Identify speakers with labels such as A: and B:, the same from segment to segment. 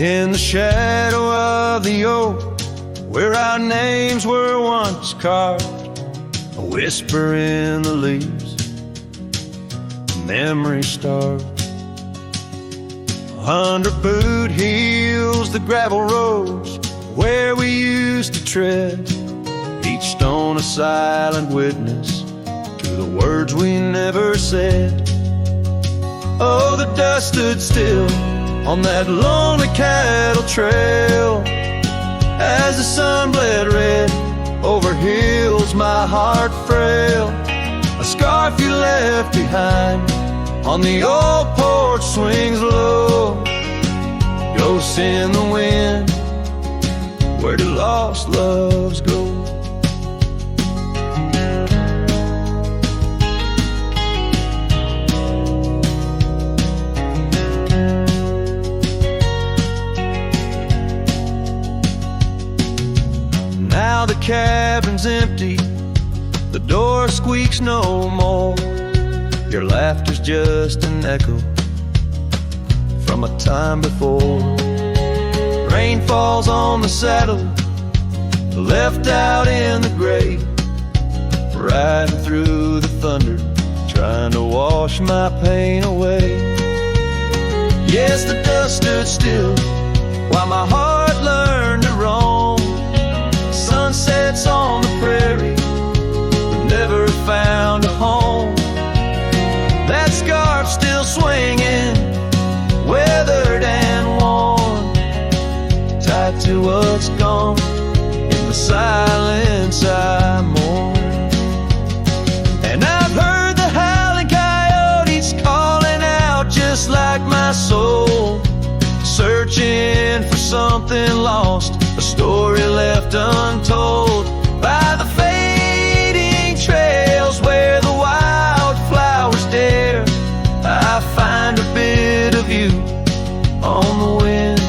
A: In the shadow of the oak, where our names were once carved, a whisper in the leaves, memory starved. Under boot heels, the gravel roads where we used to tread, each stone a silent witness to the words we never said. Oh, the dust stood still on that lonely cattle trail as the sun bled red over hills, my heart frail. A scarf you left behind on the old porch swings low. Ghosts in the wind, where do lost loves go? Now the cabin's empty, the door squeaks no more. Your laughter's just an echo from a time before. Rain falls on the saddle, left out in the gray, riding through the thunder, trying to wash my pain away. Yes, the dust stood still while my heart learned to roam. Sunsets on the prairie, but never found a home. That scarf still swinging, weathered and worn, tied to what's gone. In the silence I mourn. And I've heard the howling coyotes calling out just like my soul, searching for something lost, a story left untold by the fading trails where the wildflowers dare. I find a bit of you on the wind,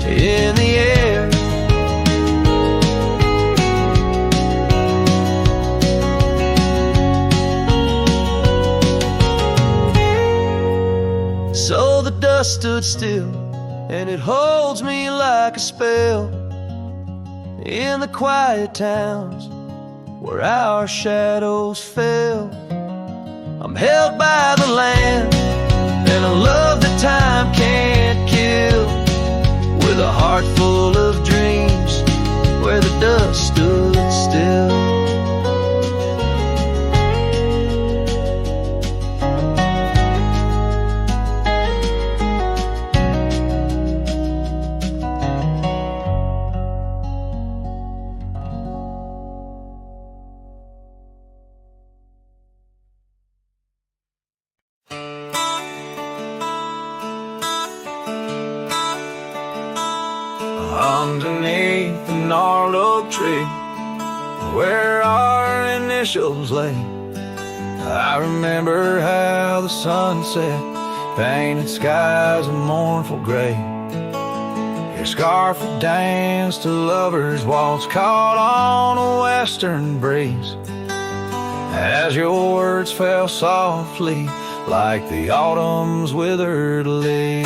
A: in the air. So the dust stood still, and it holds me like a spell in the quiet towns where our shadows fell. I'm held by the land and a love that time can't kill, with a heart full of dreams where the dust stood still. Underneath the gnarled oak tree where our initials lay, I remember how the sunset painted skies a mournful gray. Your scarf would dance to lovers' waltz caught on a western breeze, as your words fell softly like the autumn's withered leaves.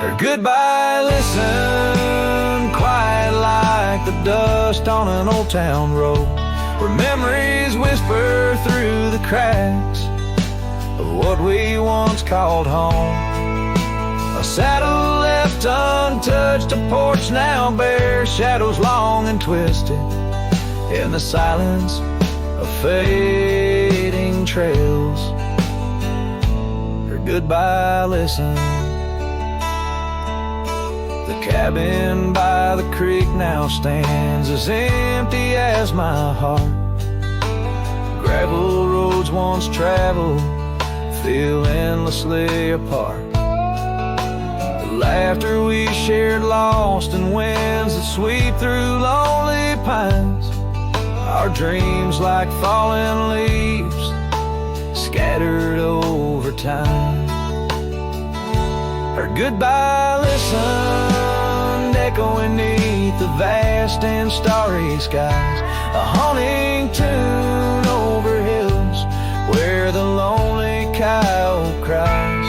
A: Her goodbye listened quiet like the dust on an old town road, where memories whisper through the cracks of what we once called home. A saddle left untouched, a porch now bare, shadows long and twisted in the silence of fading trails. Her goodbye listened. The cabin by the creek now stands as empty as my heart. Gravel roads once traveled feel endlessly apart. The laughter we shared lost in winds that sweep through lonely pines. Our dreams like fallen leaves scattered over time. Her goodbye listened, echoing neath the vast and starry skies, a haunting tune over hills where the lonely coyote cries,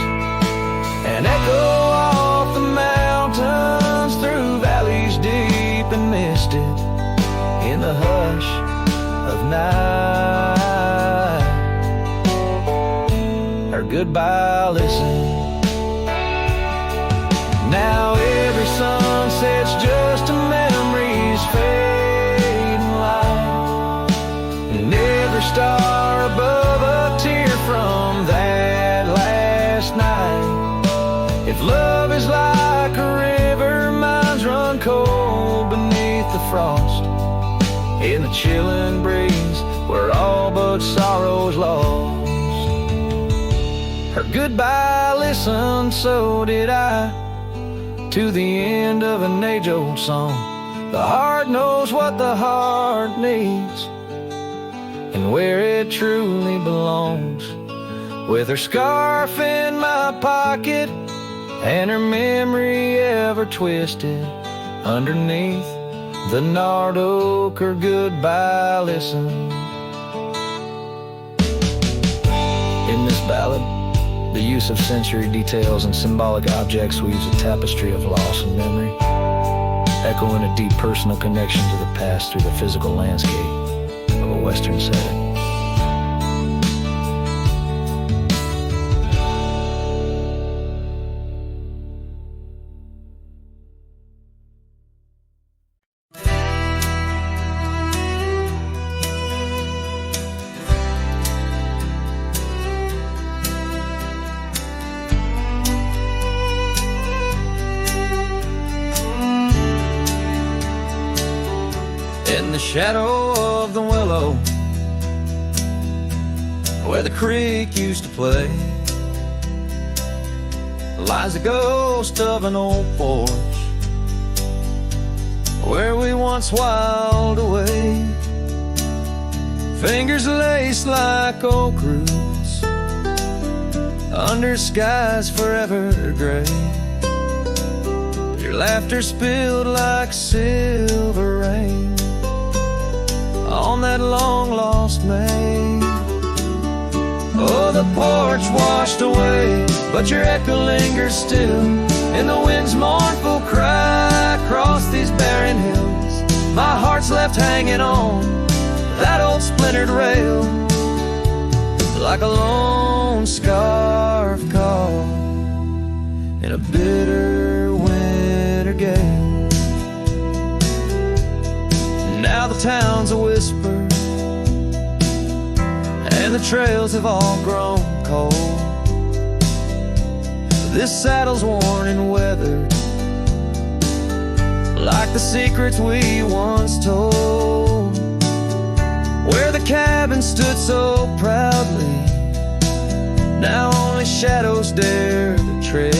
A: an echo night. Her goodbye listen. Now every sunset's just a memory's fading light, and every star above a tear from that last night. If love is like a river, mine's run cold beneath the frost, in the chilling breeze where all but sorrow's lost. Her goodbye listened, so did I, to the end of an age-old song. The heart knows what the heart needs and where it truly belongs. With her scarf in my pocket and her memory ever twisted underneath the gnarled oak, her goodbye listen. In this ballad, the use of sensory details and symbolic objects weaves a tapestry of loss and memory, echoing a deep personal connection to the past through the physical landscape of a Western setting. In the shadow of the willow, where the creek used to play, lies a ghost of an old porch where we once whiled away. Fingers laced like oak roots under skies forever gray. Your laughter spilled like silver rain on that long-lost May. Oh, the porch washed away, but your echo lingers still in the wind's mournful cry across these barren hills. My heart's left hanging on that old splintered rail like a lone scarf caught in a bitter winter gale. Now the town's a whisper, and the trails have all grown cold. This saddle's worn and weathered, like the secrets we once told. Where the cabin stood so proudly, now only shadows dare to tread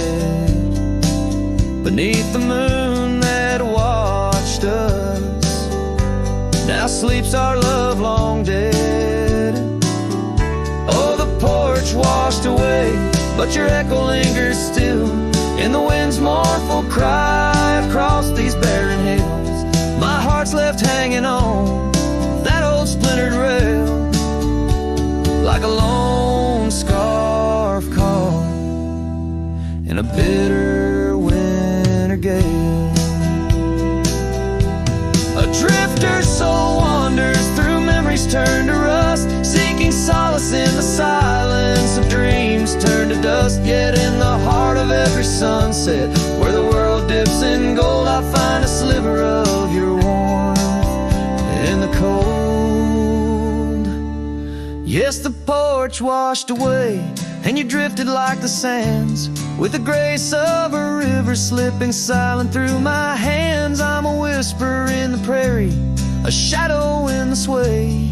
A: beneath the moon that watched us. Now sleeps our love long dead. Oh, the porch washed away, but your echo lingers still in the wind's mournful cry across these barren hills. My heart's left hanging on that old splintered rail like a lone scarf caught in a bitter winter gale. A drifter's soul wanders through memories turned to rust, seeking solace in the silence of dreams turned to dust. Yet in the heart of every sunset, where the world dips in gold, I find a sliver of your warmth in the cold. Yes, the porch washed away, and you drifted like the sands, with the grace of a river slipping silent through my hands. I'm a whisper in the prairie, a shadow in the sway,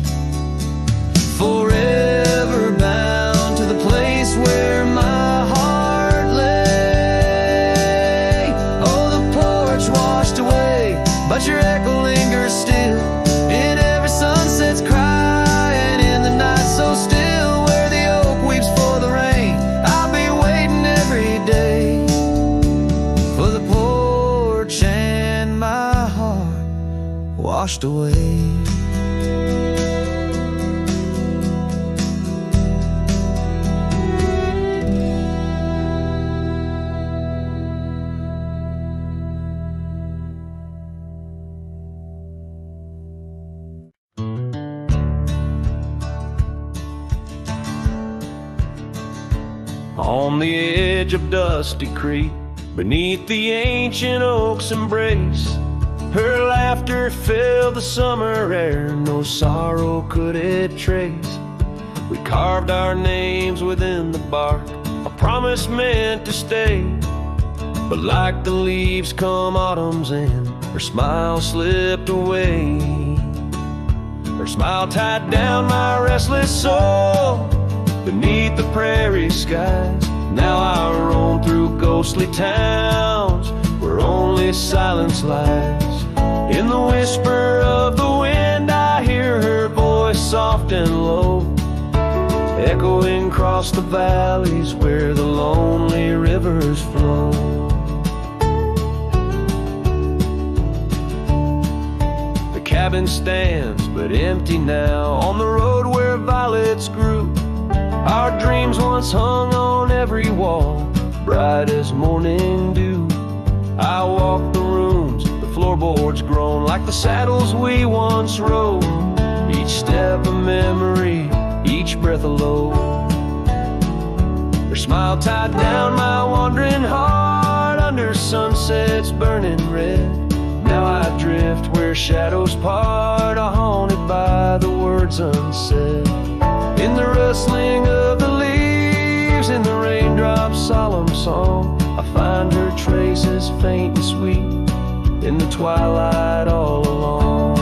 A: forever bound to the place where my heart lay. Oh, the porch washed away, but your echo lingers still in every sunset's cry, and in the night so still where the oak weeps for the rain. I'll be waiting every day for the porch and my heart washed away. on the edge of Dusty Creek, beneath the ancient oak's embrace. Her laughter filled the summer air, no sorrow could it trace. We carved our names within the bark, a promise meant to stay. But like the leaves come autumn's end, her smile slipped away. Her smile tied down my restless soul beneath the prairie skies. Now I roam through ghostly towns where only silence lies. In the whisper of the wind I hear her voice soft and low, echoing across the valleys where the lonely rivers flow. The cabin stands but empty now on the road where violets grew. Our dreams once hung on every wall, bright as morning dew. I walk the rooms, the floorboards groan like the saddles we once rode. Each step a memory, each breath a load. Her smile tied down my wandering heart under sunsets burning red. Now I drift where shadows part, haunted by the words unsaid. In the rustling of the leaves, in the raindrops' solemn song, I find her traces faint and sweet in the twilight all along.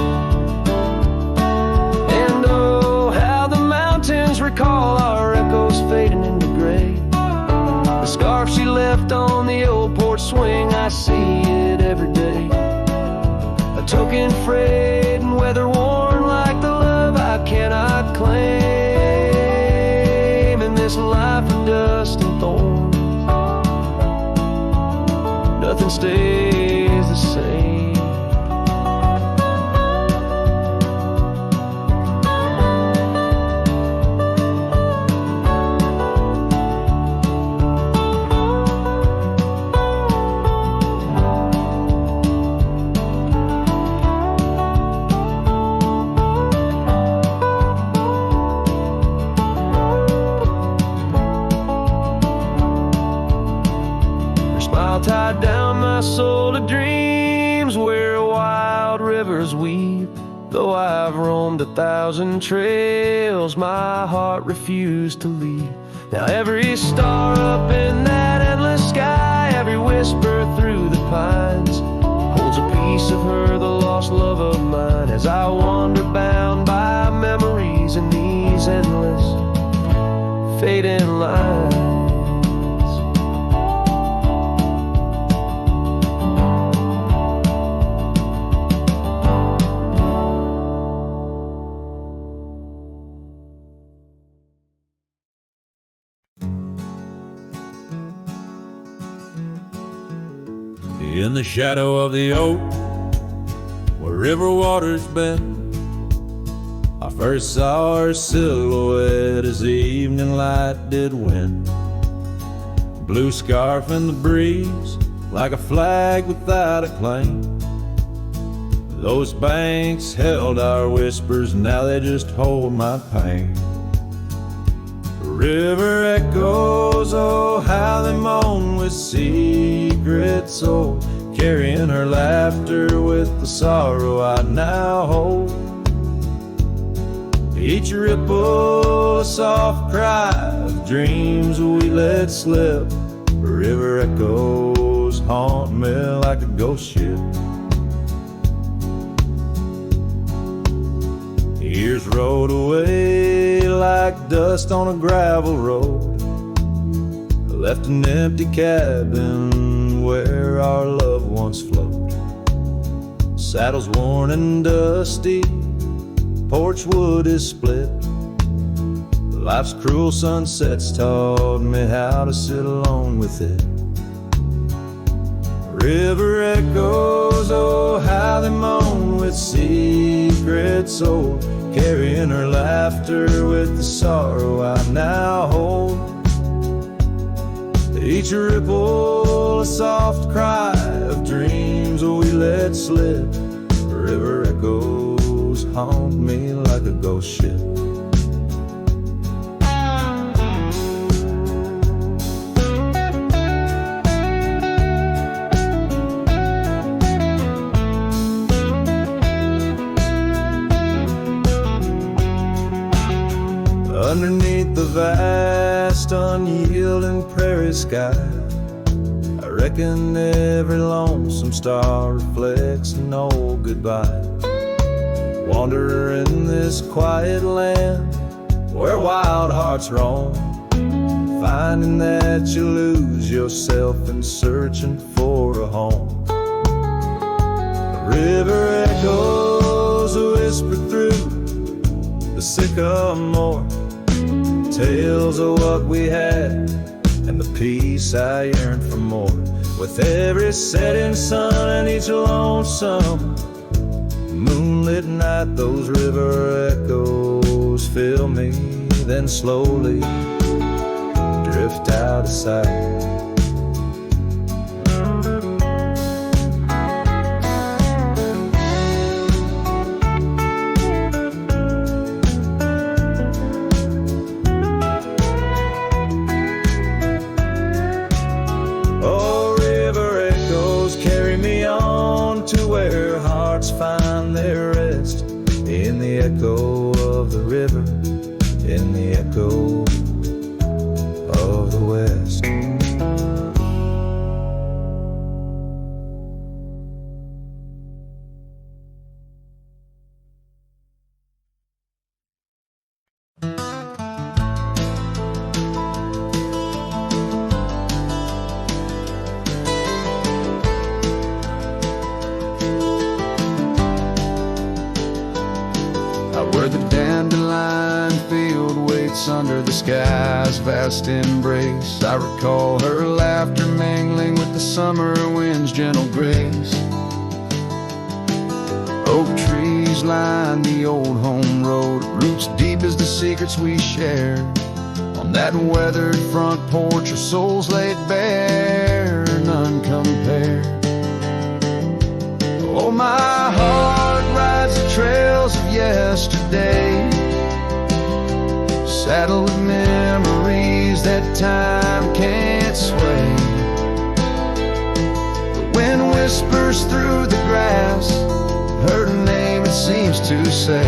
A: And oh, how the mountains recall our echoes fading into gray. The scarf she left on the old porch swing, I see it every day. A token frayed and weather worn like the love I cannot claim. In this life of dust and thorns, nothing stays the same. Tied down my soul to dreams where wild rivers weep. Though I've roamed 1,000 trails, my heart refused to leave. Now every star up in that endless sky, every whisper through the pines, holds a piece of her, the lost love of mine. As I wander bound by memories in these endless fading lines.
B: In the shadow of the oak, where river waters bend, I first saw her silhouette as the evening light did win. Blue scarf in the breeze, like a flag without a claim. Those banks held our whispers, now they just hold my pain. River echoes, oh how they moan with secret soul, carrying her laughter with the sorrow I now hold. Each ripple a soft cry of dreams we let slip. River echoes haunt me like a ghost ship. Years rolled away like dust on a gravel road. I left an empty cabin where our love once flowed. Saddles worn and dusty, porch wood is split. Life's cruel sunsets taught me how to sit alone with it. River echoes, oh how they moan with secret soul, carrying her laughter with the sorrow I now hold. Each ripple a soft cry of dreams we let slip. River echoes haunt me like a ghost ship.
A: vast, unyielding prairie sky, I reckon every lonesome star reflects an old goodbye. Wander in this quiet land where wild hearts roam, finding that you lose yourself in searching for a home. The river echoes whisper through the sycamore, tales of what we had and the peace I yearned for more. With every setting sun and each lonesome moonlit night, those river echoes fill me, then slowly drift out of sight. Oh, river echoes carry me on to where hearts find their rest, in the echo of the river, in the echo of the West.
C: Where the dandelion field waits under the sky's vast embrace, I recall her laughter mingling with the summer wind's gentle grace. Oak trees line the old home road, roots deep as the secrets we shared. On that weathered front porch, our souls laid bare, none compared. Oh, my heart rides the trails of yesterday, saddled with memories that time can't sway. The wind whispers through the grass, her name it seems to say,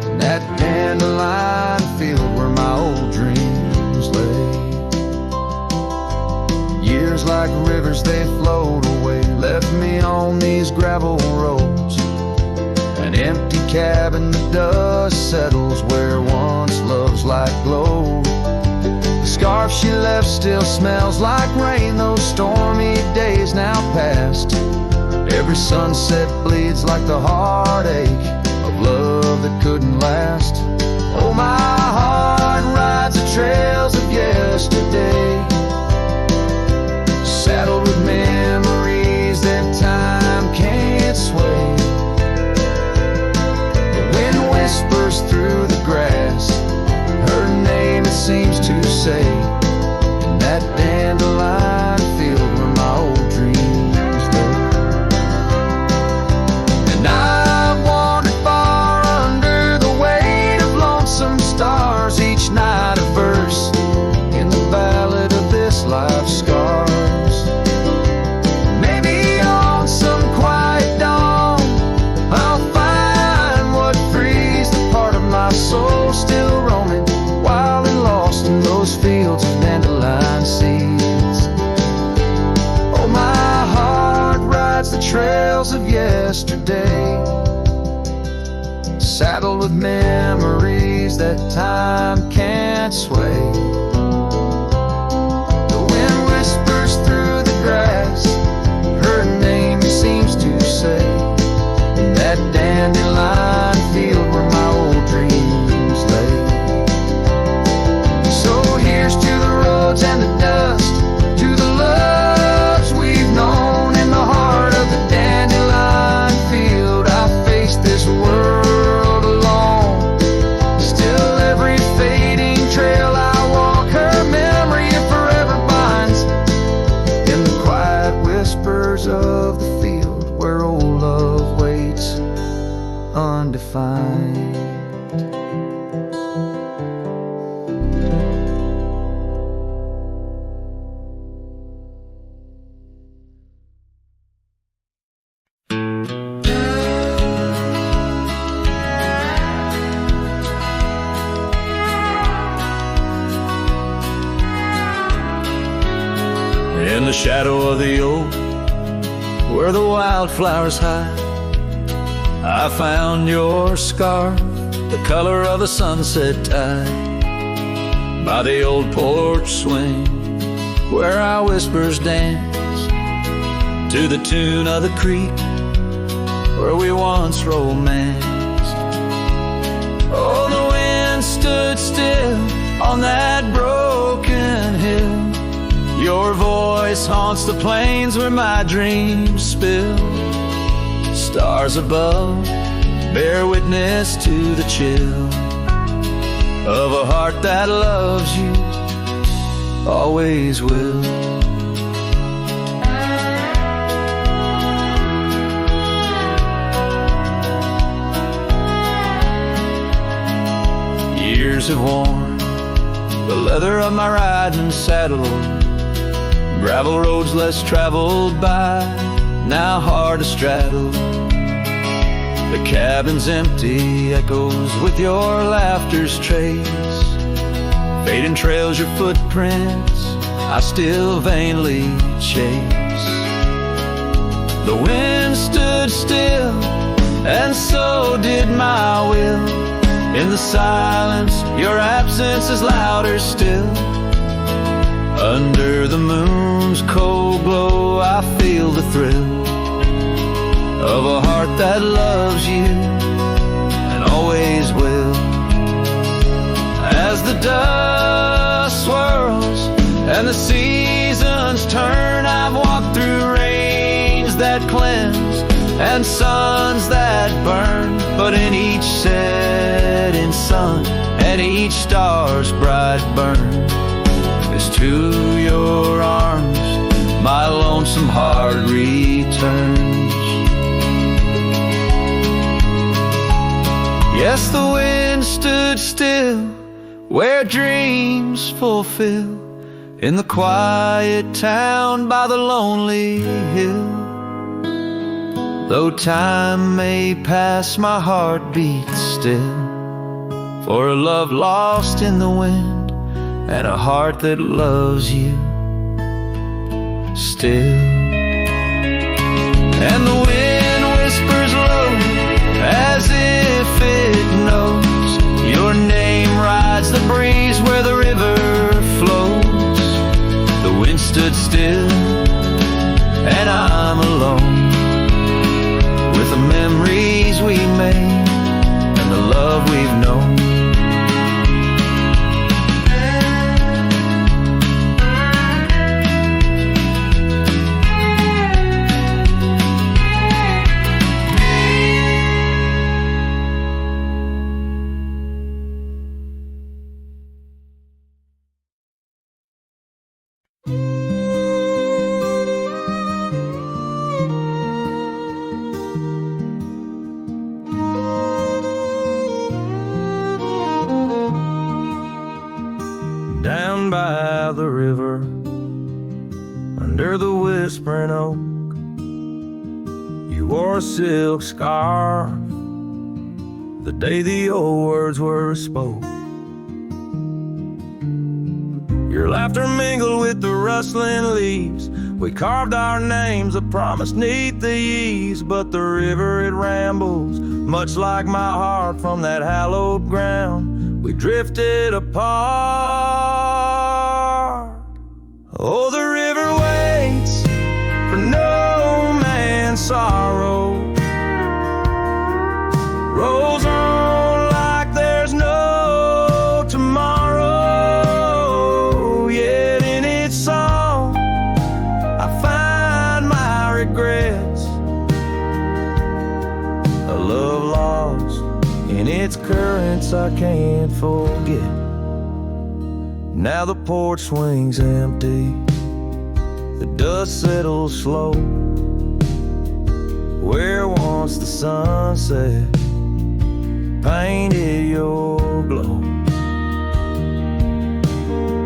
C: in that dandelion field where my old dreams lay. Years like rivers they flowed away, left me on these gravel roads, an empty cabin, the dust settles where once love's light glowed. The scarf she left still smells like rain, those stormy days now past. Every sunset bleeds like the heartache of love that couldn't last. Oh, my heart rides the trails of yesterday, saddled with memories that time can't sway. The wind whispers through the grass, her name it seems to say, in that dandelion field where my old dreams lay. And I've wandered far under the weight of lonesome stars, each night a verse in the ballad of this life's scars. Soul still roaming, wild and lost in those fields of dandelion seeds. Oh, my heart rides the trails of yesterday, saddled with memories that time can't sway. The wind whispers through the grass, her name seems to say, in that dandelion field where my old dreams lay. So here's to the roads and the dust, to the loves we've known in the heart of the dandelion field. I face this world alone, still every fading trail I walk, her memory forever binds in the quiet whispers of the field where old love waits undefined.
B: the shadow of the oak, where the wildflowers hide, I found your scarf, the color of a sunset tide, by the old porch swing, where our whispers dance, to the tune of the creek, where we once romanced. Oh, the wind stood still on that broken hill. Your voice haunts the plains where my dreams spill. Stars above bear witness to the chill of a heart that loves you, always will. Years have worn the leather of my riding saddle, gravel roads less traveled by, now hard to straddle. The cabin's empty, echoes with your laughter's trace, fading trails your footprints, I still vainly chase. The wind stood still, and so did my will. In the silence, your absence is louder still. Under the moon's cold glow, I feel the thrill of a heart that loves you and always will. As the dust swirls and the seasons turn, I've walked through rains that cleanse and suns that burn, but in each setting sun and each star's bright burn is to your arms my lonesome heart returns. Yes, the wind stood still where dreams fulfill, in the quiet town by the lonely hill. Though time may pass, my heart beats still, for a love lost in the wind and a heart that loves you still. And the wind whispers low as if it knows your name rides the breeze where the river flows. The wind stood still and I'm alone with the memories we made and the love we've known. Down by the river, under the whispering oak, you wore a silk scarf the day the old words were spoke. Your laughter mingled with the rustling leaves. We carved our names, a promise neath the eaves. But the river, it rambles, much like my heart from that hallowed ground. We drifted apart. Oh, the river waits for no man's sorrow, rolls on like there's no tomorrow. Yet in its song I find my regrets, a love lost in its currents I can't forget. Now the porch swing's empty, the dust settles slow, where once the sunset painted your glow.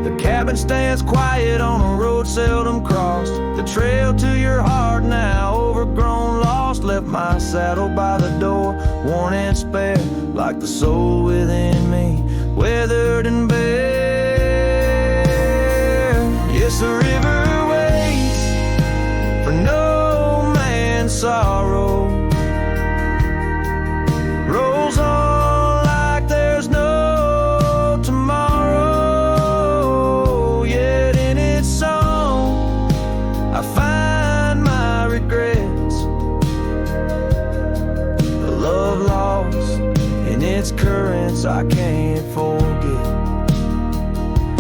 B: The cabin stands quiet on a road seldom crossed. The trail to your heart now overgrown, lost. Left my saddle by the door, worn and spare, like the soul within me, weathered and bare. Yes, the river waits
A: sorrow rolls on like there's no tomorrow. Yet in its song I find my regrets, the love lost in its currents I can't forget.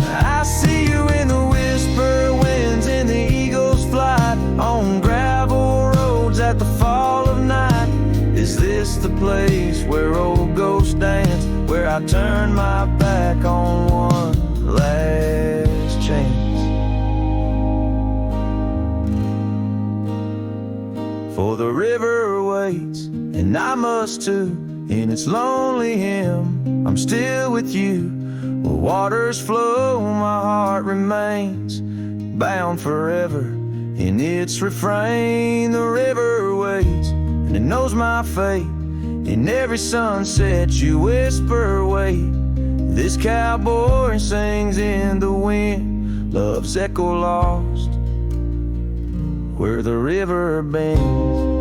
A: I see you in the whisper winds, in the eagle's flight, on gravel roads at the fall of night. Is this the place where old ghosts dance, where I turn my back on one last chance? For the river waits, and I must too, in its lonely hymn, I'm still with you. Where waters flow, my heart remains bound forever in its refrain. The river waits, and it knows my fate. In every sunset you whisper, wait. This cowboy sings in the wind, love's echo lost where the river bends.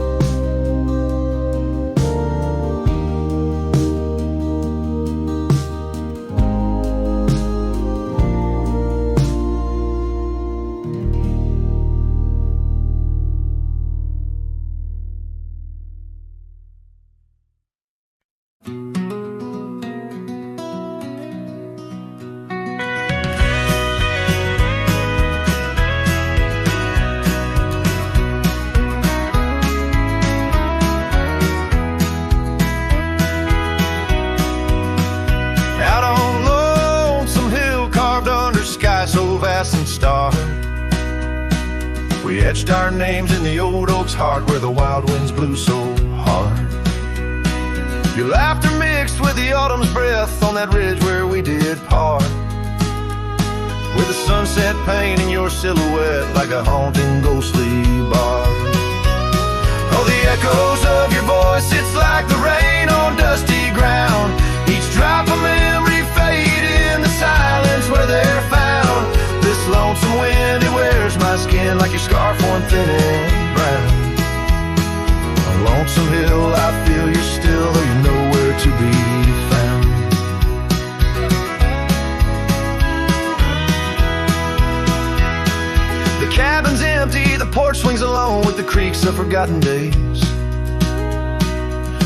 A: And starred, we etched our names in the old oak's heart where the wild winds blew so hard. Your laughter mixed with the autumn's breath on that ridge where we did part, with the sunset painting your silhouette like a haunting ghostly bar. Oh, the echoes of your voice, it's like the rain on dusty ground. Each drop of memory fade in the silence where they're found. This lonesome wind, it wears my skin like your scarf worn thin and brown. On Lonesome Hill, I feel you're still, though you're nowhere to be found. The cabin's empty, the porch swings alone with the creaks of forgotten days.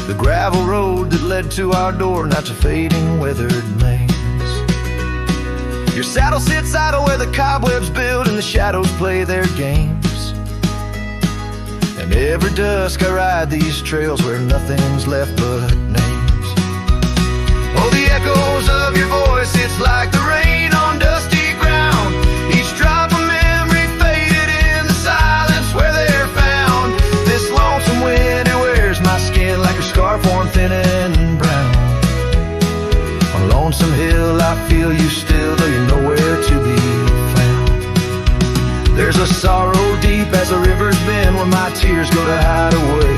A: The gravel road that led to our door, now it's a fading, weathered maze. Your saddle sits idle where the cobwebs build and the shadows play their games. And every dusk I ride these trails where nothing's left but names. Oh, the echoes of your voice, it's like the rain on dusty ground. Each drop of memory faded in the silence where they're found. This lonesome wind, it wears my skin like a scarf worn thin and brown. On Lonesome Hill, I feel you still, though you're nowhere to be found. There's a sorrow deep as the river's bend where my tears go to hide away.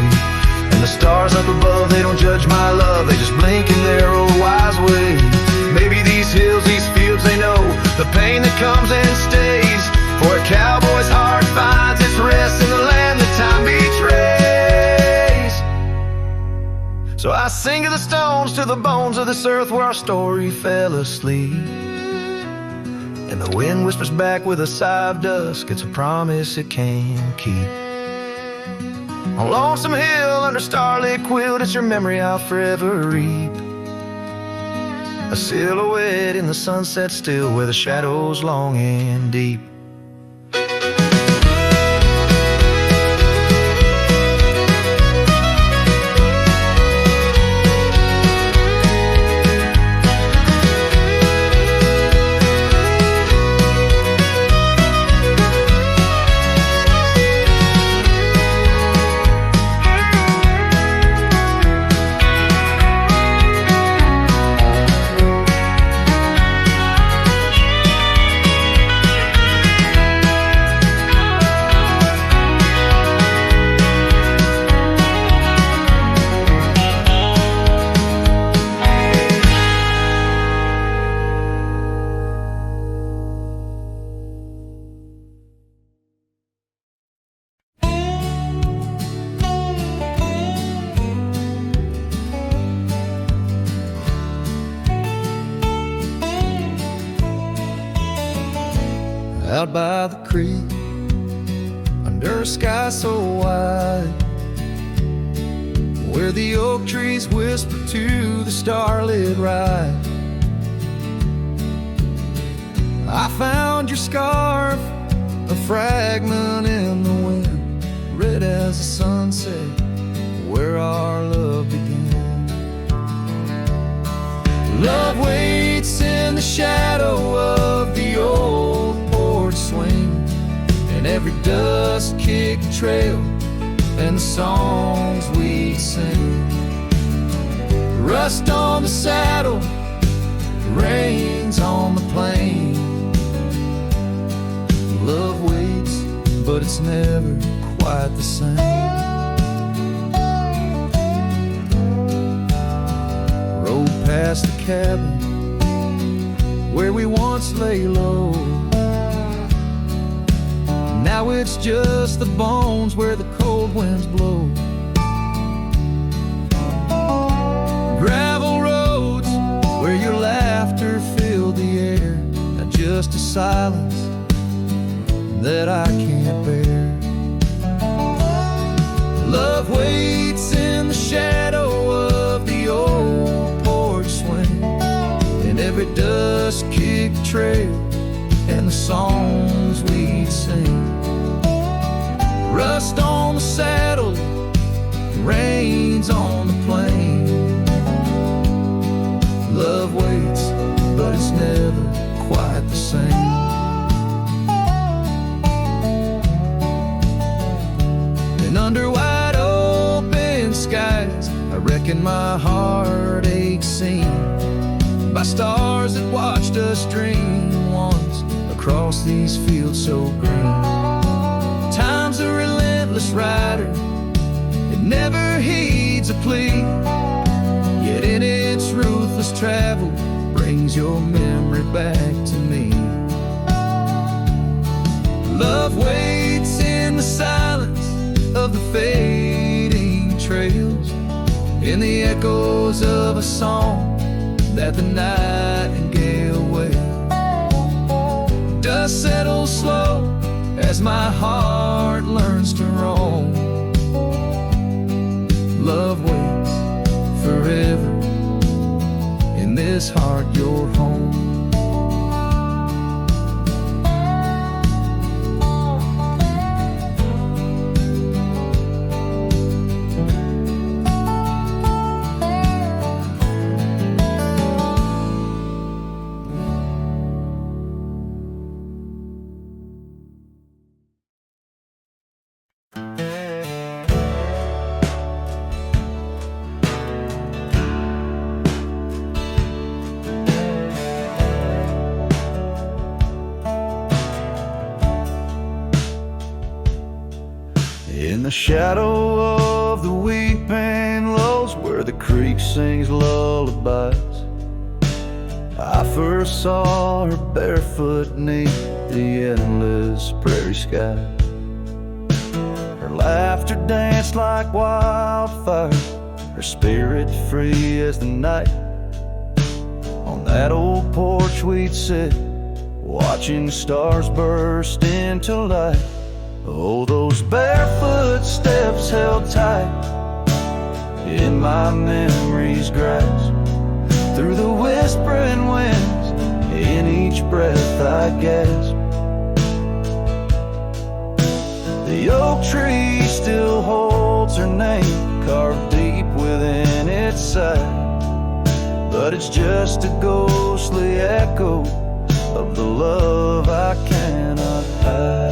A: And the stars up above, they don't judge my love, they just blink in their old wise way. Maybe these hills, these fields, they know the pain that comes and stays. For a cowboy's heart finds its rest in the land that time betrays. So I sing to the stones, to the bones of this earth where our story fell asleep. And the wind whispers back with a sigh of dusk, it's a promise it can't keep. On Lonesome Hill, under starlit quilt, it's your memory I'll forever reap. A silhouette in the sunset still, where the shadows long and deep.
C: out by the creek, under a sky so wide, where the oak trees whisper to the starlit ride. I found your scarf, a fragment in the wind, red as the sunset, where our love began. Love waits in the shadow of the old porch swing, and every dust-kicked trail and the songs we sing. Rust on the saddle, rains on the plain. Love waits, but it's never quite the same. Rode past the cabin where we once lay low. Now it's just the bones where the cold winds blow. Gravel roads where your laughter filled the air, and just a silence that I can't bear. Love waits in the shadow of the old porch swing, and every dust-kicked trail and the songs we'd sing. Rust on the saddle, rains on the plain. Love waits, but it's never quite the same. And under wide open skies, I reckon my heart aches seen by stars that watched us dream once across these fields so green. Time's a relentless rider, it never heeds a plea, yet in its ruthless travel brings your memory back to me. Love waits in the silence of the fading trails, in the echoes of a song that the nightingale wails. Dust settles slow as my heart learns to roam. Love waits forever, in this heart your home. In the shadow of the weeping willows, where the creek sings lullabies, I first saw her barefoot neath the endless prairie sky. Her laughter danced like wildfire, her spirit free as the night. On that old porch we'd sit, watching stars burst into light. Oh, those barefoot steps held tight in my memory's grasp, through the whispering winds, in each breath I gasp. The oak tree still holds her name, carved deep within its side, but it's just a ghostly echo of the love I cannot hide.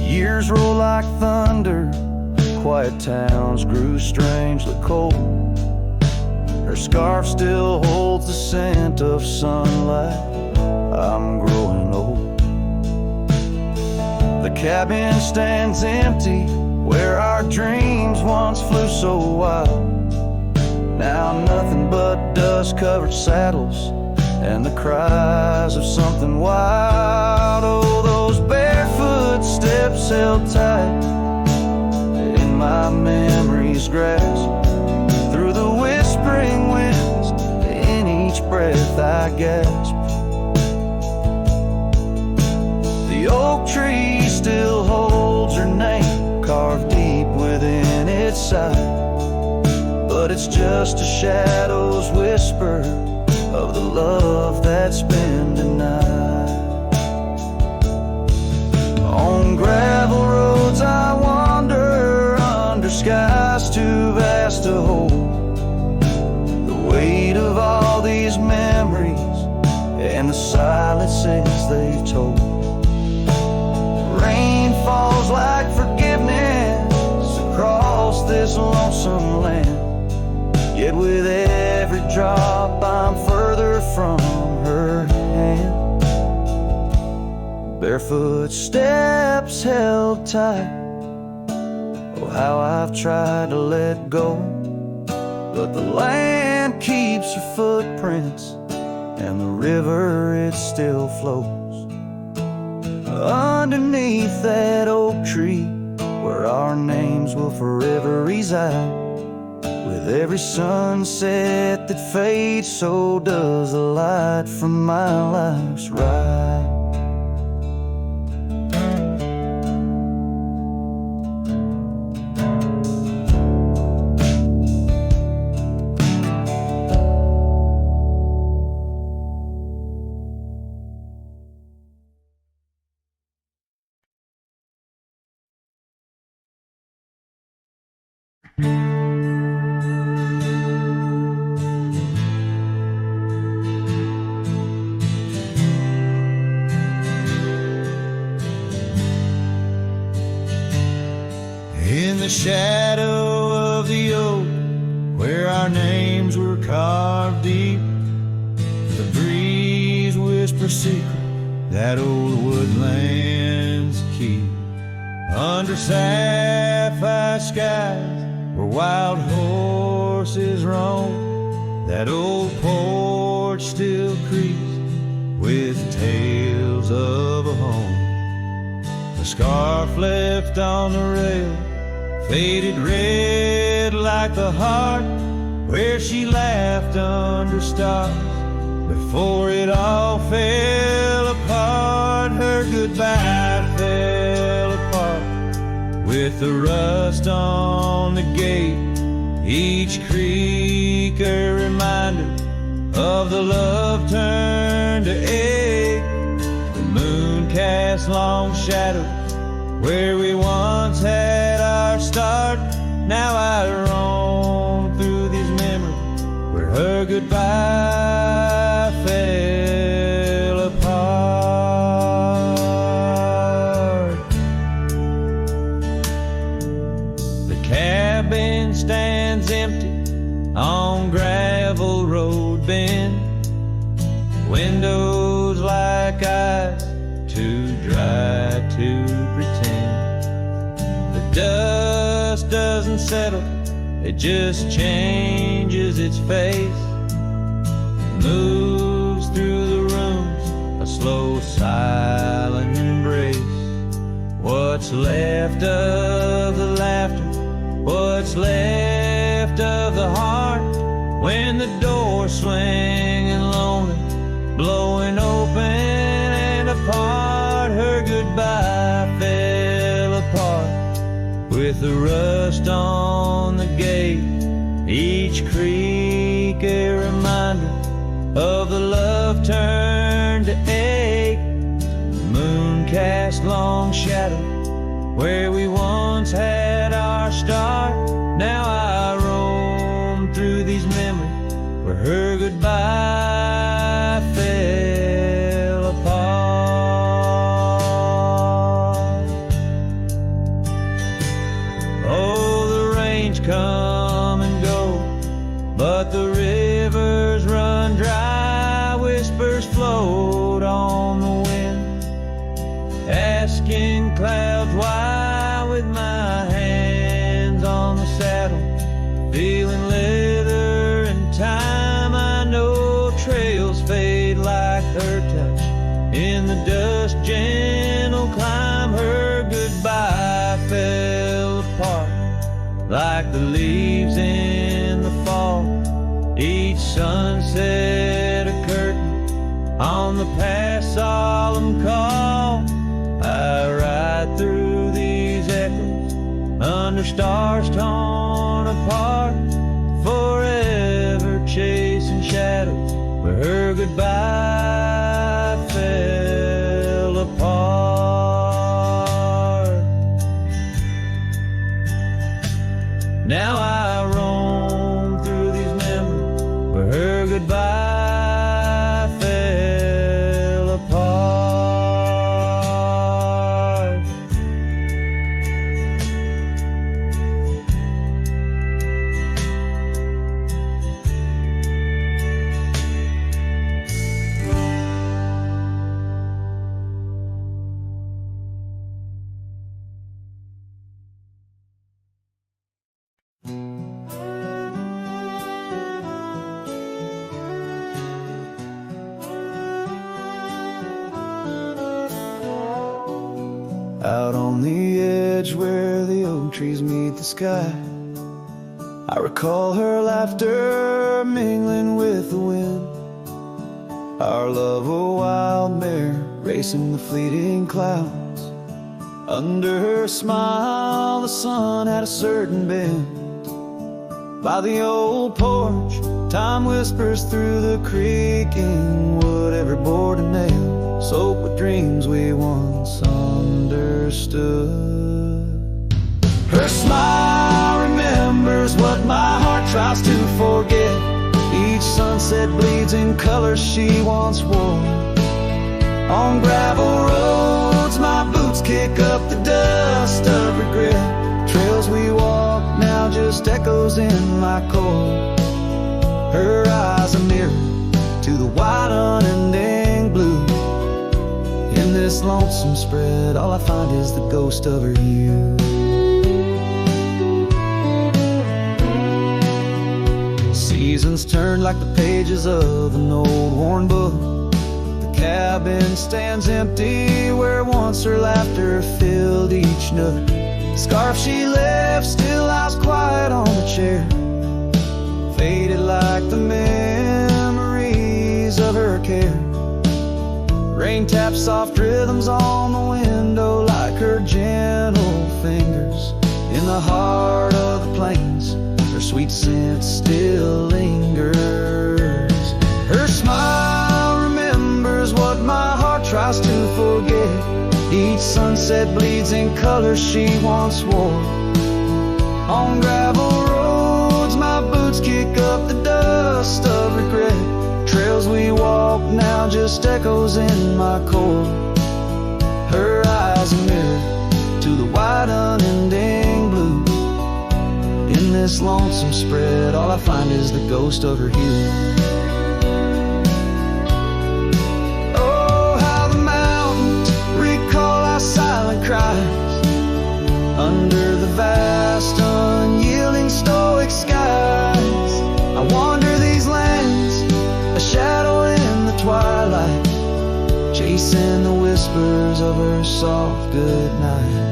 C: Years roll like thunder, quiet towns grew strangely cold. Her scarf still holds the scent of sunlight, I'm growing old. The cabin stands empty, where our dreams once flew so wild. Now nothing but dust-covered saddles and the cries of something wild. Oh, those barefoot steps held tight in my memory's grasp, through the whispering wind, breath I gasp. The oak tree still holds her name carved deep within its side, but it's just a shadow's whisper of the love that's been denied. On gravel roads I wander, under skies too vast to hold, the weight of all these memories and the silences they've told. Rain falls like forgiveness across this lonesome land, yet with every drop I'm further from her hand. Barefoot steps held tight, oh how I've tried to let go, but the land keeps her footprints and the river it still flows. Underneath that oak tree where our names will forever reside, with every sunset that fades, so does the light from my life's ride.
A: In the shadow of the oak, where our names were carved deep, the breeze whispers secret that old woodlands keep. Under sapphire skies, where wild horses roam, that old porch still creaks with tales of a home. The scarf left on the rail, faded red like the heart where she laughed under stars before it all fell apart. Her goodbye fell apart with the rust on the gate, each creak a reminder of the love turned to ache. The moon cast long shadows where we once had our start. Now I roam through these memories where her goodbye fell apart. The cabin stands empty on gravel road bend, windows like eyes too dry to pretend. The dust doesn't settle, it just changes its face, moves through the rooms, a slow silent embrace. What's left of the laughter, what's left of the heart, when the door swinging lonely, blowing open and apart. Her goodbye fell apart with the rust on the gate, each creak a reminder of the love turned to ache. The moon cast long shadow where we once had our start. Now I roam through these memories where her goodbye fell apart. Oh, the rains come and go, but the rivers run dry. Whispers float on the wind, asking clouds why. With my hands on the saddle, feeling leather and time, I know trails fade like her touch. In the dust, gentle climb. Her goodbye fell apart like the leaves in the fall. Each sunset a curtain
B: On the past solemn call, I ride through these echoes under stars torn apart, forever chasing shadows where her goodbye fell apart. Now I roam through these memories where her goodbye fell apart.
C: Out on the edge where the oak trees meet the sky, I recall her laughter mingling with the wind. Our love a wild mare racing the fleeting clouds. Under her smile the sun had a certain bend. By the old porch time whispers through the creaking wood, every board and nail soaked with dreams we once understood. Her smile remembers what my heart tries to forget. Each sunset bleeds in colors she once wore. On gravel roads my boots kick up the dust of regret. Trails we walk now just echoes in my core. Her eyes a mirror to the wide unending blue. In this lonesome spread all I find is the ghost of her youth. Seasons turn like the pages of an old worn book. The cabin stands empty where once her laughter filled each nook. The scarf she left still lies quiet on the chair, faded like the memories of her care. Rain taps soft rhythms on the window like her gentle fingers. In the heart of the plains her sweet scent still lingers. Her smile remembers what my heart tries to forget. Each sunset bleeds in colors she once wore. On gravel roads my boots kick up the dust of regret. Trails we walk now just echoes in my core. Her eyes a mirror to the wide unending blue. In this lonesome spread all I find is the ghost of her hue. Oh, how the mountains recall our silent cries under the vast unyielding stoic skies. I wander these lands, a shadow in the twilight, chasing the whispers of her soft goodnight.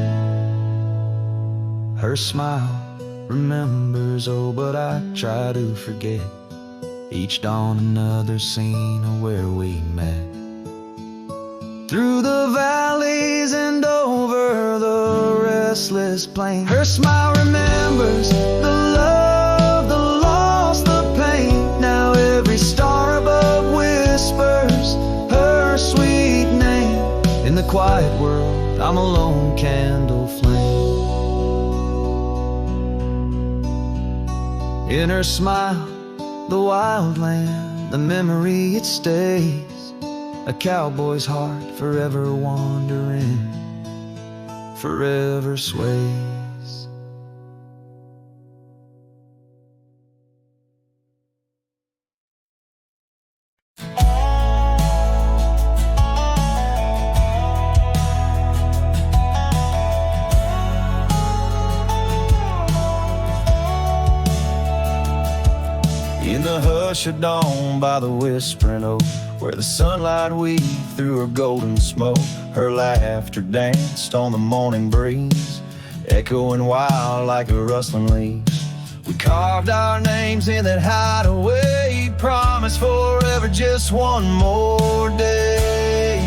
C: Her smile remembers, oh, but I try to forget. Each dawn another scene of where we met. Through the valleys and over the restless plain, her smile remembers the love, the loss, the pain. Now every star above whispers her sweet name. In the quiet world I'm a lone candle flame. In her smile, the wild land, the memory it stays. A cowboy's heart forever wandering, forever sways. In the hush of dawn by the whispering oak, where the sunlight weaved through her golden smoke, her laughter danced on the morning breeze, echoing wild like a rustling leaf.
A: We carved our names in that hideaway, promised forever, just one more day.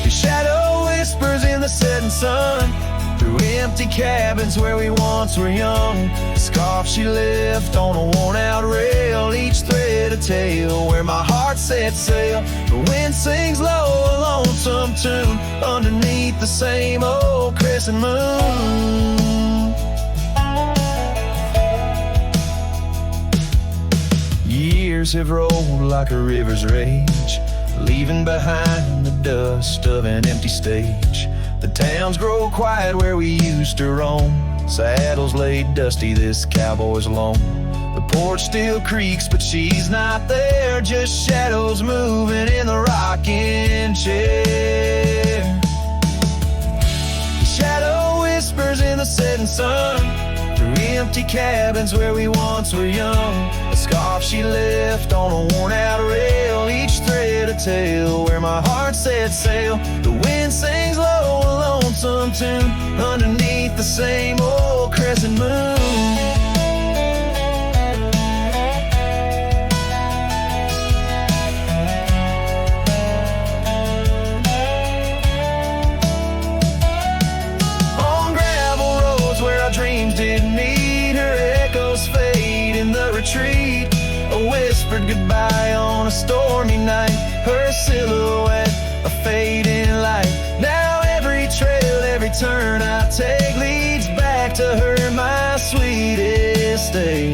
A: Your shadow whispers in the setting sun, through empty cabins where we once were young. The scarf she left on a worn-out rail, each thread a tale where my heart set sail. The wind sings low, a lonesome tune, underneath the same old crescent moon. Years have rolled like a river's rage, leaving behind the dust of an empty stage. The towns grow quiet where we used to roam, saddles laid dusty, this cowboy's alone. The porch still creaks, but she's not there, just shadows moving in the rocking chair. The shadow whispers in the setting sun, through empty cabins where we once were young. A scarf she left on a worn-out rail, each thread a tale where my heart set sail. The wind sings low, a lonesome tune, underneath the same old crescent moon. Dreams didn't meet, her echoes fade in the retreat. A whispered goodbye on a stormy night, her silhouette a fading light. Now every trail, every turn I take leads back to her, my sweetest day.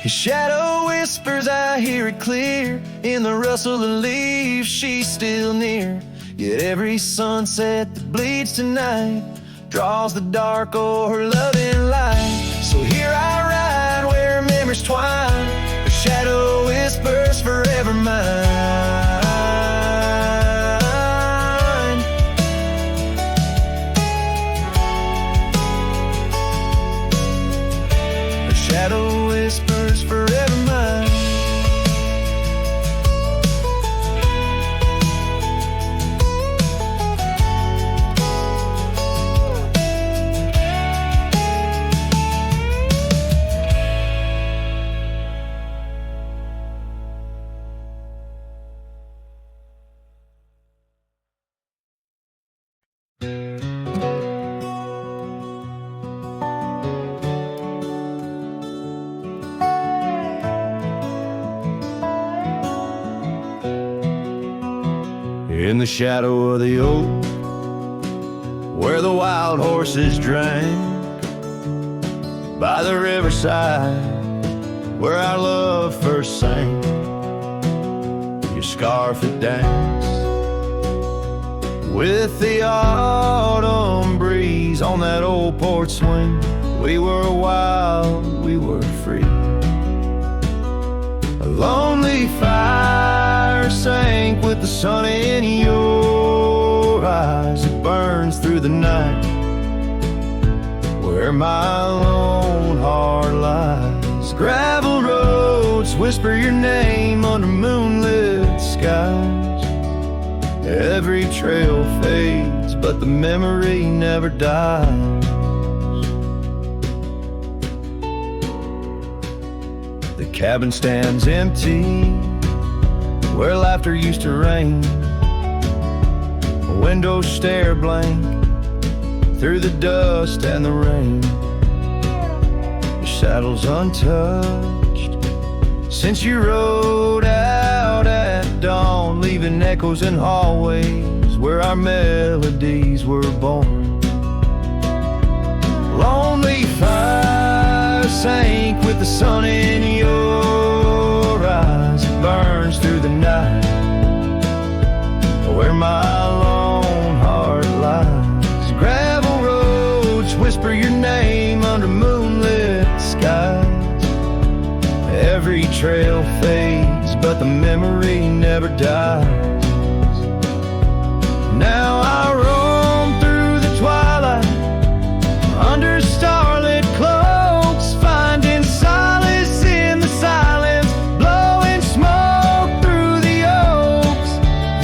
A: His shadow whispers, I hear it clear, in the rustle of leaves, she's still near. Yet every sunset that bleeds tonight draws the dark o'er her loving light. So here I ride where memories twine, her shadow whispers forever mine. Her shadow whispers forever mine. In the shadow of the oak, where the wild horses drank, by the riverside, where our love first sang, your scarf it danced with the autumn breeze on that old porch swing. We were wild, we were free. A lonely fire sank with the sun in your eyes. It burns through the night where my lone heart lies. Gravel roads whisper your name under moonlit skies. Every trail fades, but the memory never dies. The cabin stands empty where laughter used to reign. Windows stare blank through the dust and the rain. Your saddle's untouched since you rode out at dawn, leaving echoes in hallways where our melodies were born. Lonely fire sank with the sun in your eyes. It burns through the night where my lone heart lies. Gravel roads whisper your name under moonlit skies. Every trail fades, but the memory never dies. Now I roam through the twilight under starlit cloaks, finding solace in the silence, blowing smoke through the oaks.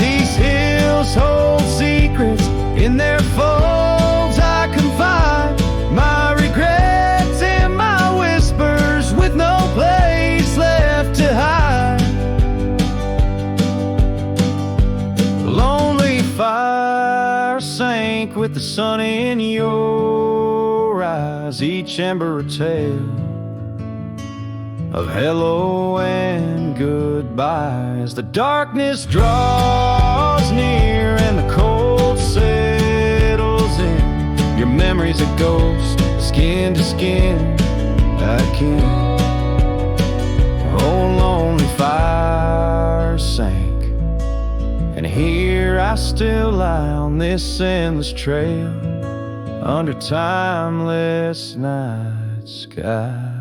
A: These hills hold secrets in their folds. I confide my regrets drink with the sun in your eyes, each ember a tale of hello and goodbye. As the darkness draws near and the cold settles in, your memory's a ghost, skin to skin. I can't. Oh, lonely fire sank, and here I still lie on this endless trail under timeless night sky.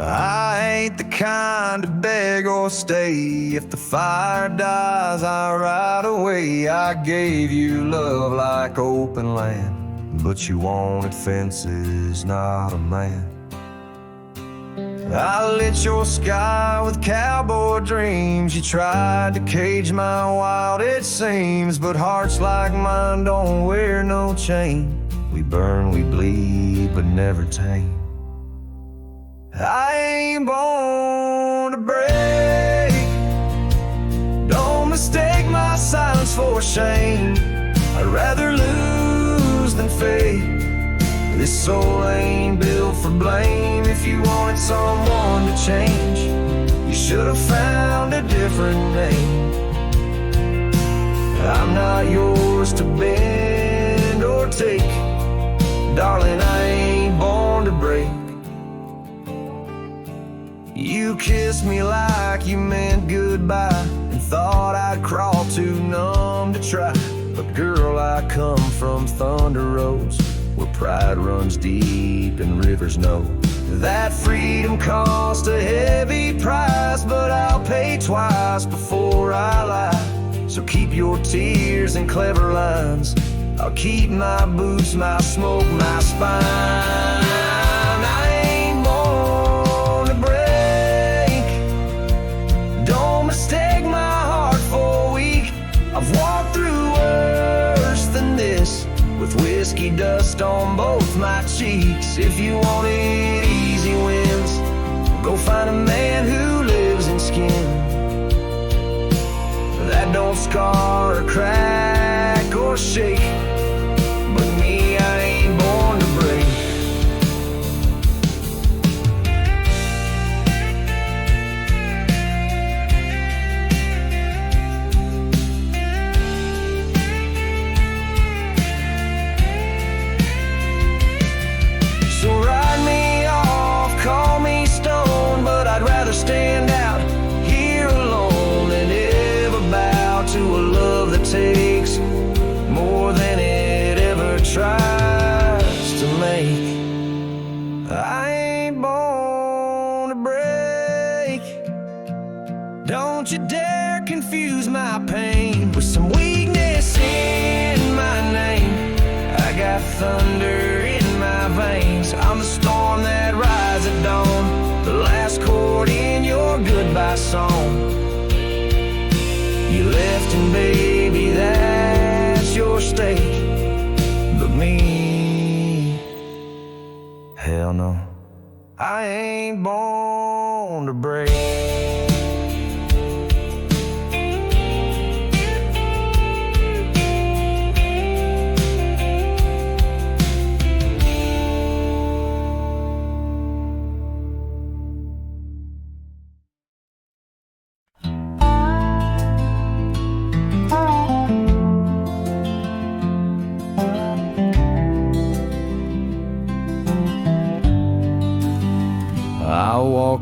A: I ain't the kind to beg or stay. If the fire dies, I ride away. I gave you love like open land, but you wanted fences, not a man. I lit your sky with cowboy dreams. You tried to cage my wild, it seems, but hearts like mine don't wear no chain. We burn, we bleed, but never tame. I ain't born to break. Don't mistake my silence for shame. I'd rather lose than fade. This soul ain't built for blame. If you wanted someone to change, you should have found a different name. I'm not yours to bend or take. Darling, I ain't born to break. You kissed me like you meant goodbye, and thought I'd crawl too numb to try. But girl, I come from Thunder Roads, where pride runs deep and rivers know that freedom cost a heavy price. But I'll pay twice before I lie. So keep your tears and clever lines. I'll keep my boots, my smoke, my spine. Mistake my heart for weak. I've walked through worse than this, with whiskey dust on both my cheeks. If you wanted easy wins, go find a man who lives in skin that don't scar or crack or shake. But me, I ain't born to break. Stand out here alone and ever bow to a love that takes more than it ever tries to make. I ain't born to break. Don't you dare confuse my pain with some weakness in my name. I got thunder in my veins. I'm the storm that rides at dawn, the last chord in your goodbye song. You left and baby, that's your stake. But me, hell no, I ain't born to break.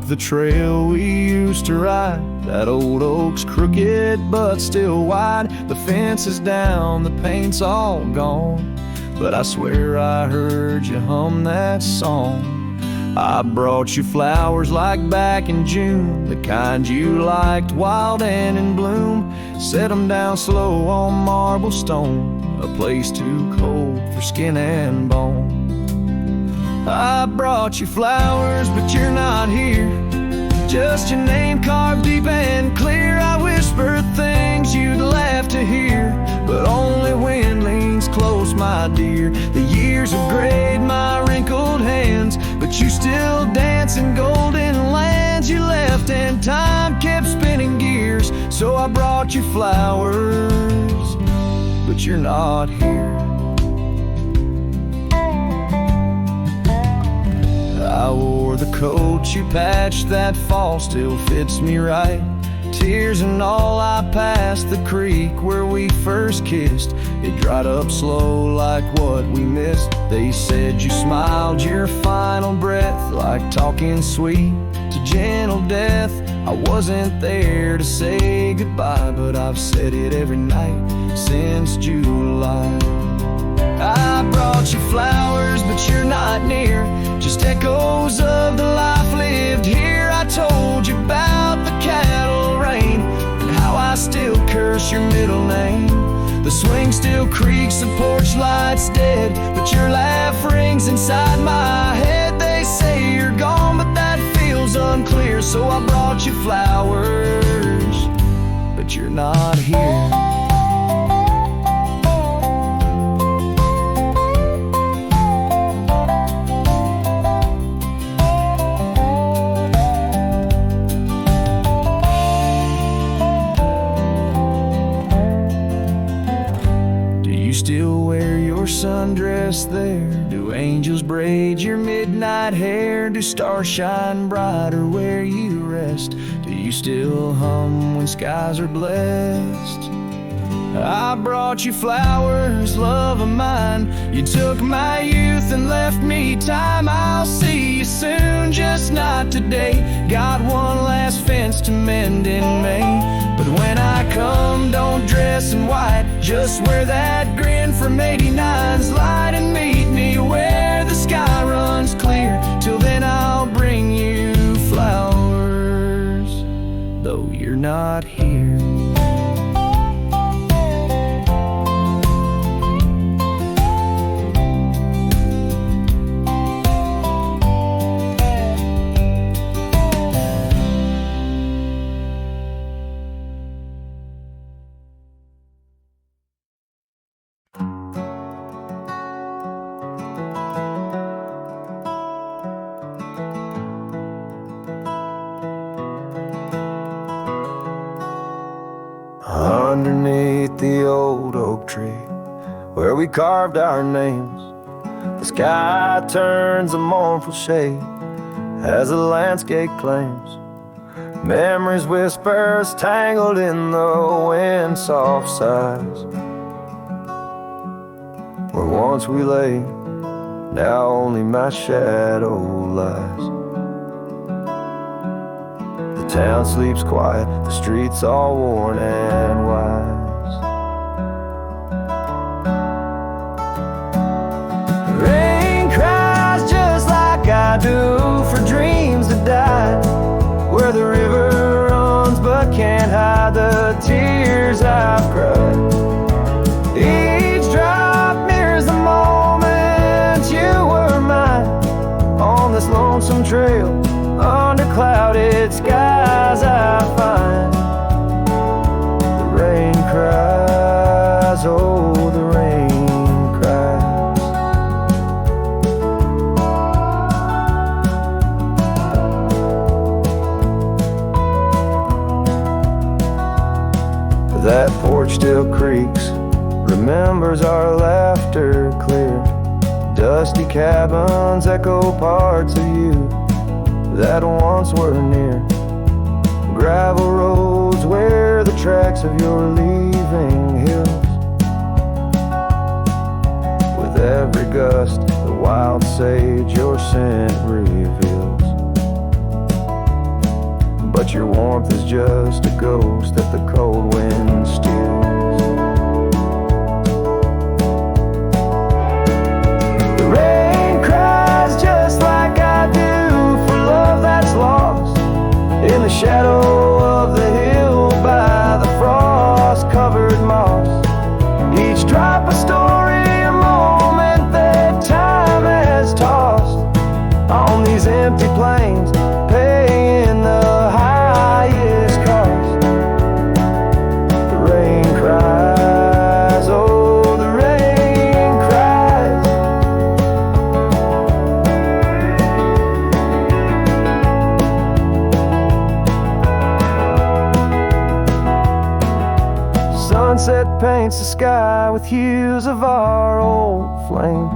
A: The trail we used to ride, that old oak's crooked but still wide. The fence is down, the paint's all gone, but I swear I heard you hum that song. I brought you flowers like back in June, the kind you liked, wild and in bloom. Set 'em down slow on marble stone, a place too cold for skin and bone. I brought you flowers, but you're not here. Just your name carved deep and clear. I whispered things you'd laugh here. The years have grayed my wrinkled hands, but you still dance in golden lands. You left and time kept spinning gears, so I brought you flowers, but you're not here. I wore the coat you patched that fall, still fits me right. Tears and all, I passed the creek where we first kissed. It dried up slow like what we missed. They said you smiled your final breath, like talking sweet to gentle death. I wasn't there to say goodbye, but I've said it every night since July. I brought you flowers, but you're not near, just echoes of the life lived here. I told you about the cattle rain and how I still curse your middle name. The swing still creaks, the porch light's dead, but your laugh rings inside my head. They say you're gone, but that feels unclear, so I brought you flowers, but you're not here. Still wear your sundress there? Do angels braid your midnight hair? Do stars shine brighter where you rest? Do you still hum when skies are blessed? I brought you flowers, love of mine. You took my youth and left me time. I'll see you soon, just not today. Got one last fence to mend in May. But when I come, don't dress in white, just wear that grin from 89's light and meet me where the sky runs clear. Till then I'll bring you flowers, though you're not here. Underneath the old oak tree where we carved our names, the sky turns a mournful shade as the landscape claims. Memories whispers tangled in the wind, soft sighs. Where once we lay, now only my shadow lies. The town sleeps quiet, the streets all worn and wise. The rain cries just like I do for dreams that died, where the river runs but can't hide the tears I've cried. Each drop mirrors the moment you were mine, on this lonesome trail under clouded skies I find. The rain cries, oh the rain cries. That porch still creaks, remembers our laughter clear. Dusty cabins echo parts of you that once were near. Gravel roads where the tracks of your leaving hills. With every gust, the wild sage your scent reveals. But your warmth is just a ghost that the cold wind steals. The rain cries just like I do for love that's lost in the shadow of the hill by the frost-covered moss. Each drop a story, a moment that time has tossed on these empty plains, paying the highest cost. sunset paints the sky with hues of our old flame.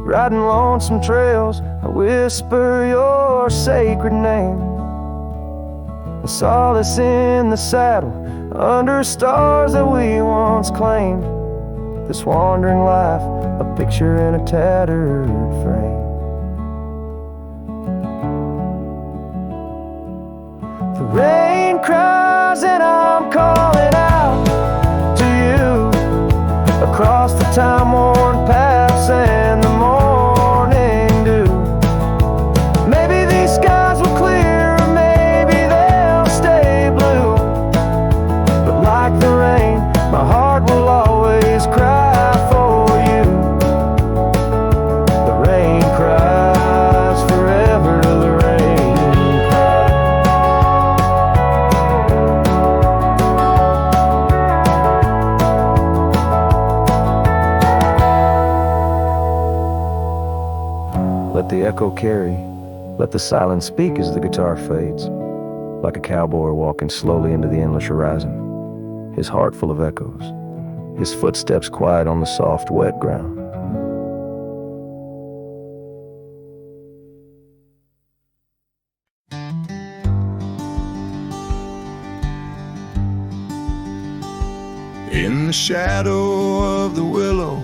A: Riding lonesome trails, I whisper your sacred name. A solace in the saddle, under stars that we once claimed. This wandering life, a picture in a tattered frame. The rain cries and I'm calling out to you, across the time-worn paths and the morning dew. Maybe these skies will clear, or maybe they'll stay blue. But like the rain, my heart will always cry for you. The rain cries forever, the rain cries. Let the echo carry, let the silence speak as the guitar fades, like a cowboy walking slowly into the endless horizon, his heart full of echoes, his footsteps quiet on the soft, wet ground.
C: In the shadow of the willow,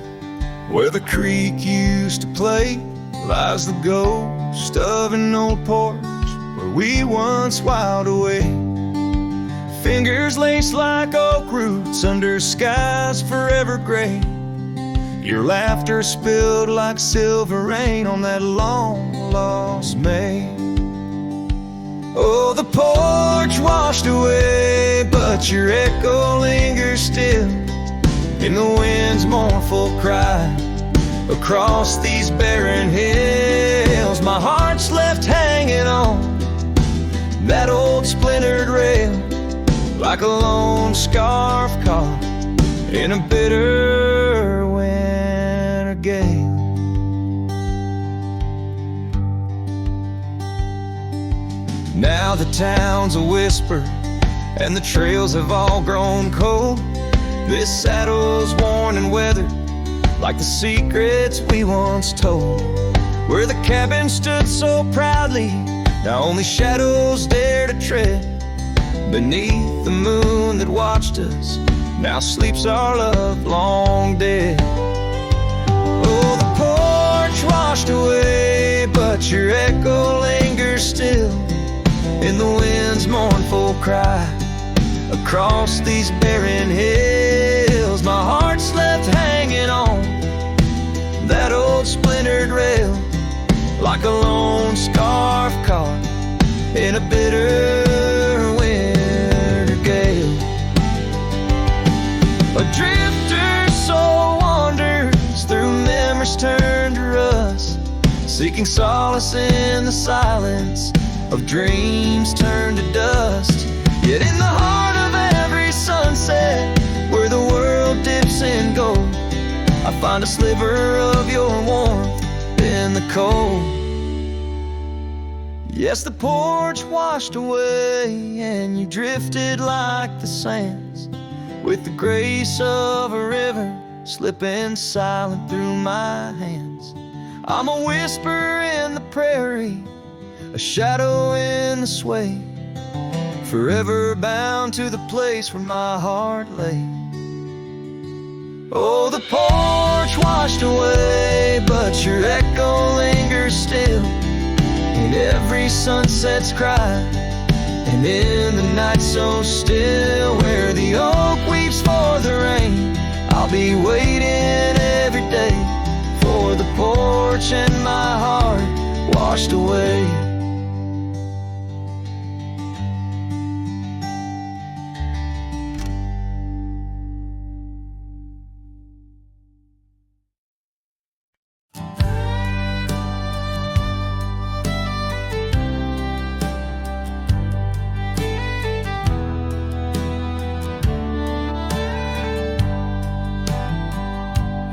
C: where the creek used to play, lies the ghost of an old porch where we once whiled away. Fingers laced like oak roots under skies forever gray. Your laughter spilled like silver rain on that long-lost May. Oh, the porch washed away, but your echo lingers still in the wind's mournful cry. Across these barren hills, my heart's left hanging on that old splintered rail, like a lone scarf caught in a bitter winter gale. Now the town's a whisper, and the trails have all grown cold. This saddle's worn and weathered, like the secrets we once told. Where the cabin stood so proudly, now only shadows dare to tread. Beneath the moon that watched us, now sleeps our love long dead. Oh, the porch washed away, but your echo lingers still in the wind's mournful cry. Across these barren hills, my heart's left hanging on that old splintered rail, like a lone scarf caught in a bitter winter gale. A drifter soul wanders through memories turned to rust, seeking solace in the silence of dreams turned to dust. Yet in the heart of every sunset, where the world dips in gold, I find a sliver of your warmth in the cold. Yes, the porch washed away, and you drifted like the sands, with the grace of a river slipping silent through my hands. I'm a whisper in the prairie, a shadow in the sway, forever bound to the place where my heart lay. Oh, the porch washed away, but your echo lingers still in every sunset's cry, and in the night so still, where the oak weeps for the rain. I'll be waiting every day for the porch and my heart washed away.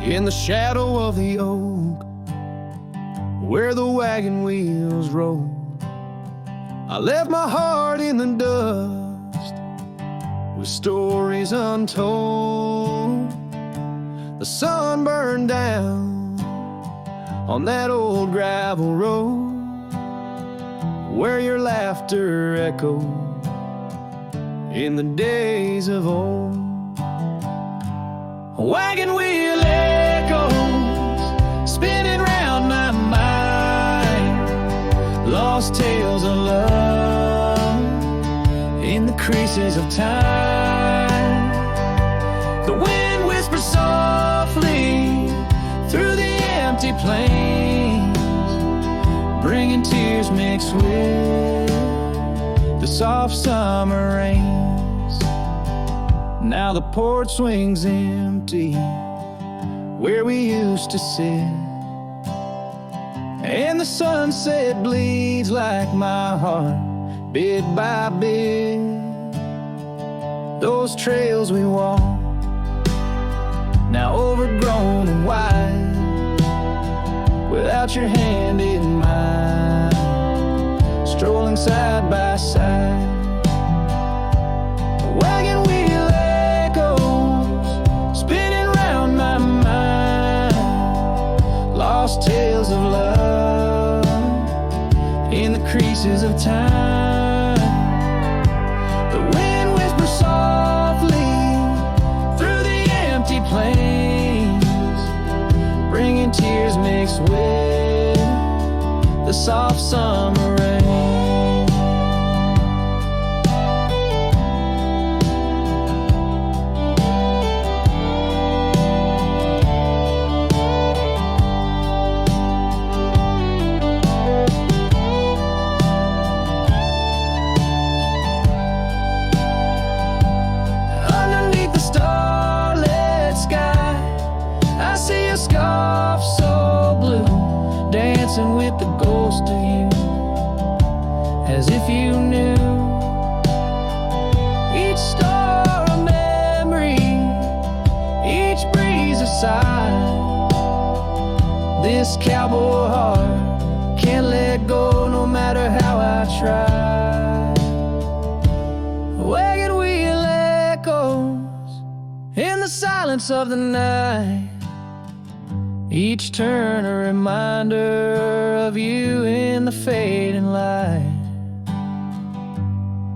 A: In the shadow of the oak, where the wagon wheels roll, I left my heart in the dust with stories untold. The sun burned down on that old gravel road where your laughter echoed in the days of old. Wagon wheel echoes spinning round my mind, lost tales of love in the creases of time. The wind whispers softly through the empty plains, bringing tears mixed with the soft summer rains. Now the porch swings empty where we used to sit, and the sunset bleeds like my heart, bit by bit. Those trails we walk, now overgrown and wide, without your hand in mine, strolling side by side. A wagon wheel echoes spinning round my mind, lost tales of love in the creases of time. The wind whispers softly through the empty plains, bringing tears mixed with the soft summer rain. Underneath the starlit sky, I see a scarf so blue, dancing with the ghost of you, as if you knew. Each star a memory, each breeze a sigh. This cowboy heart can't let go no matter how I try. Wagon wheel echoes in the silence of the night, each turn a reminder of you in the fading light.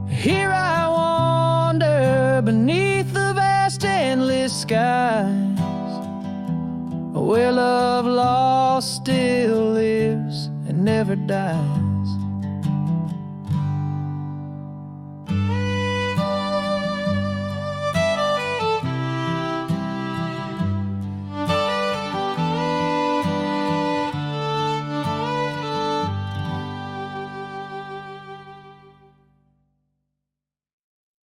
A: Here I wander beneath the vast endless skies, where love lost still lives and never dies.